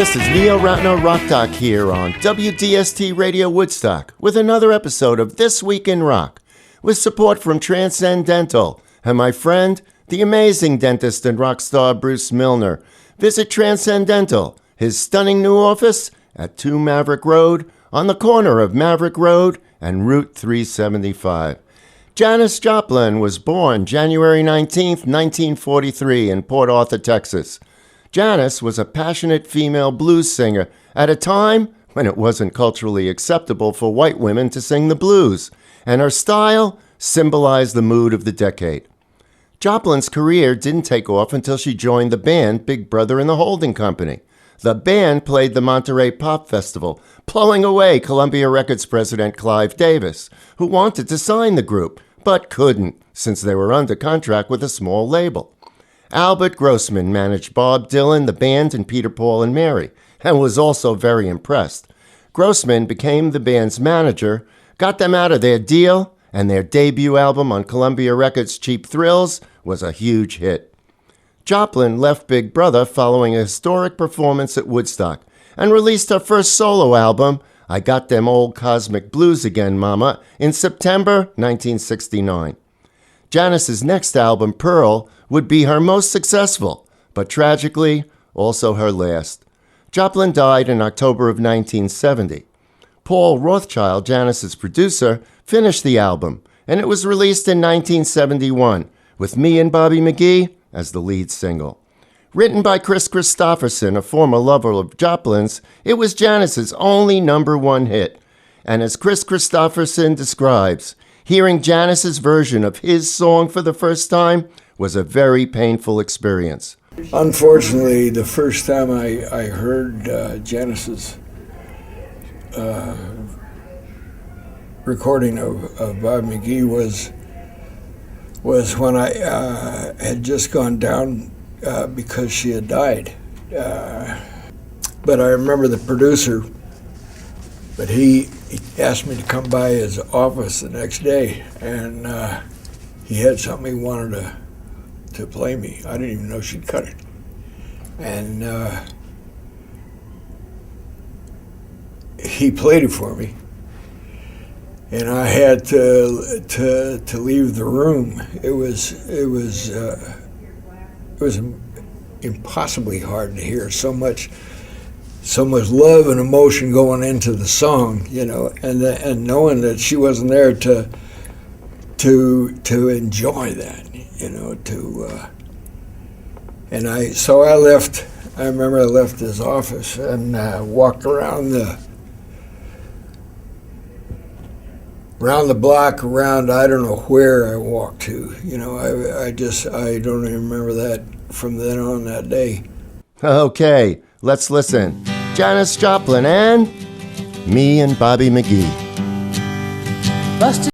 This is Neo Ratno Rock Doc here on WDST Radio Woodstock with another episode of This Week in Rock, with support from Transcendental and my friend, the amazing dentist and rock star Bruce Milner. Visit Transcendental, his stunning new office at 2 Maverick Road on the corner of Maverick Road and Route 375. Janis Joplin was born January 19, 1943 in Port Arthur, Texas. Janis was a passionate female blues singer at a time when it wasn't culturally acceptable for white women to sing the blues, and her style symbolized the mood of the decade. Joplin's career didn't take off until she joined the band Big Brother and the Holding Company. The band played the Monterey Pop Festival, blowing away Columbia Records president Clive Davis, who wanted to sign the group, but couldn't since they were under contract with a small label. Albert Grossman managed Bob Dylan, the band, and Peter, Paul, and Mary, and was also very impressed. Grossman became the band's manager, got them out of their deal, and their debut album on Columbia Records' Cheap Thrills was a huge hit. Joplin left Big Brother following a historic performance at Woodstock and released her first solo album, I Got Them Old Cosmic Blues Again, Mama, in September 1969. Janis's next album, Pearl, would be her most successful, but tragically, also her last. Joplin died in October of 1970. Paul Rothchild, Janis's producer, finished the album, and it was released in 1971, with Me and Bobby McGee as the lead single. Written by Chris Christopherson, a former lover of Joplin's, it was Janis's only #1 hit. And as Chris Christopherson describes, hearing Janis's version of his song for the first time was a very painful experience. Unfortunately, the first time I heard Janis's recording of Bob McGee was when I had just gone down because she had died. But I remember the producer, but he asked me to come by his office the next day, and he had something he wanted to play me. I didn't even know she'd cut it. And he played it for me. And I had to leave the room. It was impossibly hard to hear. So much love and emotion going into the song, you know, and knowing that she wasn't there to enjoy that, you know, and I left. I remember I left his office and walked around the block, around I don't know where I walked to. You know, I don't even remember that from then on that day. Okay, let's listen. Janis Joplin and Me and Bobby McGee. Busted